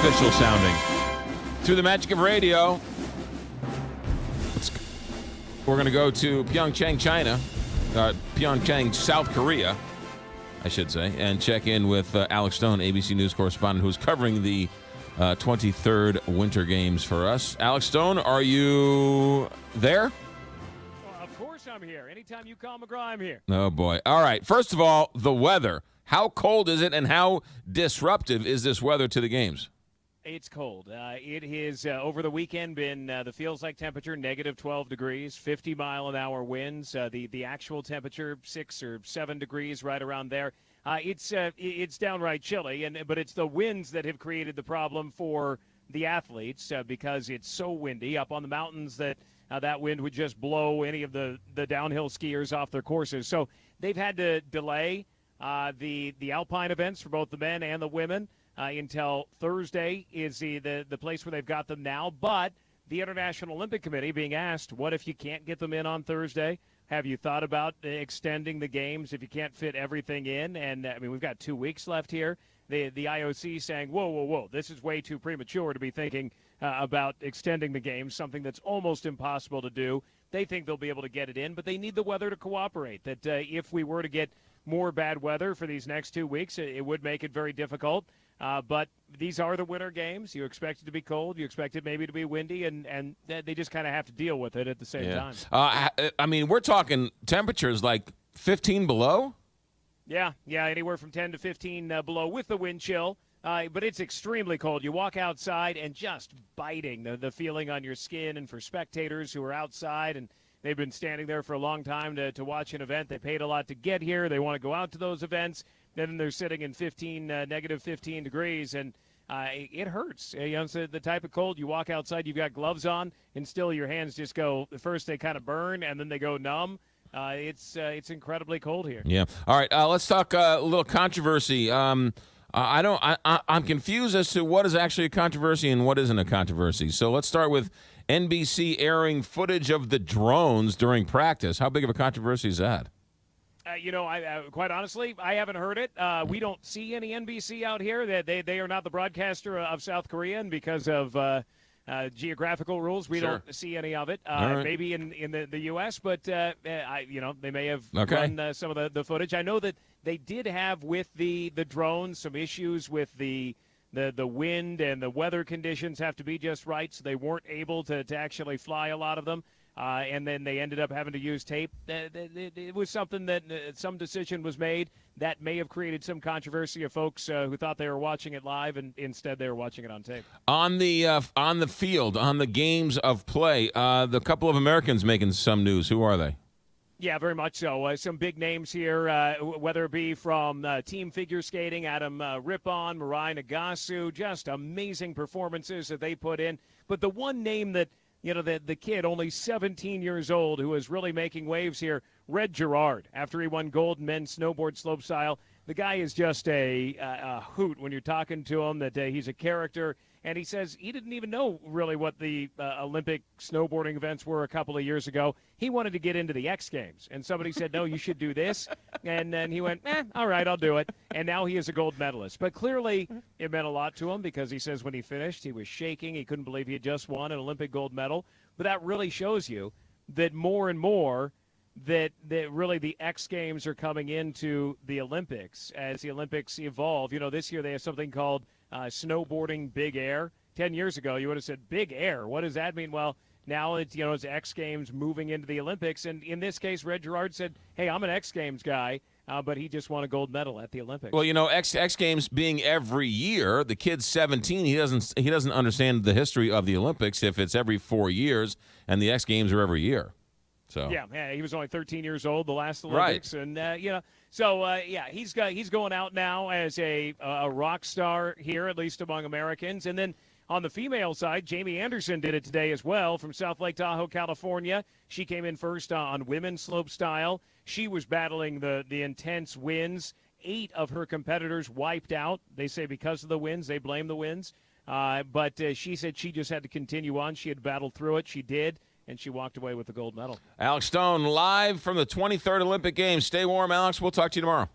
official sounding. Through the magic of radio, we're going to go to Pyeongchang, China, Pyeongchang, South Korea, I should say, and check in with Alex Stone, ABC News correspondent, who's covering the 23rd Winter Games for us. Alex Stone, are you there? Well, of course I'm here. Anytime you call McGraw, I'm here. Oh, boy. All right. First of all, the weather. How cold is it, and how disruptive is this weather to the games? It's cold. It has, over the weekend, been the feels-like temperature, negative 12 degrees, 50-mile-an-hour winds. The actual temperature, 6 or 7 degrees, right around there. It's downright chilly, but it's the winds that have created the problem for the athletes because it's so windy up on the mountains that that wind would just blow any of the downhill skiers off their courses. So they've had to delay the alpine events for both the men and the women until Thursday is the place where they've got them now. But the International Olympic Committee being asked, what if you can't get them in on Thursday? Have you thought about extending the games if you can't fit everything in? And, I mean, we've got 2 weeks left here. The IOC saying, whoa, this is way too premature to be thinking about extending the games, something that's almost impossible to do. They think they'll be able to get it in, but they need the weather to cooperate, that if we were to get more bad weather for these next 2 weeks, it would make it very difficult. But these are the winter games. You expect it to be cold. You expect it maybe to be windy, and they just kind of have to deal with it at the same time. I mean, we're talking temperatures like 15 below? Yeah, anywhere from 10 to 15 below with the wind chill. But it's extremely cold. You walk outside and just biting, the feeling on your skin. And for spectators who are outside and they've been standing there for a long time to watch an event, they paid a lot to get here. They want to go out to those events. Then they're sitting in negative 15 degrees, and it hurts. It's the type of cold you walk outside, you've got gloves on, and still your hands just go, first they kind of burn, and then they go numb. It's incredibly cold here. Yeah. All right, let's talk a little controversy. I'm confused as to what is actually a controversy and what isn't a controversy. So let's start with NBC airing footage of the drones during practice. How big of a controversy is that? I quite honestly, I haven't heard it. We don't see any NBC out here. They are not the broadcaster of South Korea, and because of geographical rules, we don't see any of it. Right. Maybe in the U.S., but they may have run some of the footage. I know that they did have with the drones some issues with the wind, and the weather conditions have to be just right, so they weren't able to actually fly a lot of them. And then they ended up having to use tape. It was something that some decision was made that may have created some controversy of folks who thought they were watching it live, and instead they were watching it on tape. On the field, on the games of play, the couple of Americans making some news. Who are they? Yeah, very much so. Some big names here, whether it be from team figure skating, Adam Rippon, Mirai Nagasu, just amazing performances that they put in. But the one name that the kid, only 17 years old, who is really making waves here, Red Gerard, after he won gold in men's snowboard slopestyle. The guy is just a hoot when you're talking to him, that he's a character. And he says he didn't even know really what the Olympic snowboarding events were a couple of years ago. He wanted to get into the X Games. And somebody said, no, you should do this. And then he went, all right, I'll do it. And now he is a gold medalist. But clearly it meant a lot to him, because he says when he finished, he was shaking. He couldn't believe he had just won an Olympic gold medal. But that really shows you that more and more that really the X Games are coming into the Olympics as the Olympics evolve. This year they have something called snowboarding big air. 10 years ago, you would have said big air. What does that mean? Well, now it's X Games moving into the Olympics. And in this case, Red Gerard said, hey, I'm an X Games guy, but he just won a gold medal at the Olympics. Well, X Games being every year, the kid's 17. He doesn't understand the history of the Olympics if it's every 4 years and the X Games are every year. So yeah, he was only 13 years old the last Olympics, right. And he's going out now as a rock star here, at least among Americans. And then on the female side, Jamie Anderson did it today as well from South Lake Tahoe, California. She came in first on women's slopestyle. She was battling the intense winds. 8 of her competitors wiped out. They say because of the winds. They blame the winds. But she said she just had to continue on. She had battled through it. She did. And she walked away with the gold medal. Alex Stone, live from the 23rd Olympic Games. Stay warm, Alex. We'll talk to you tomorrow.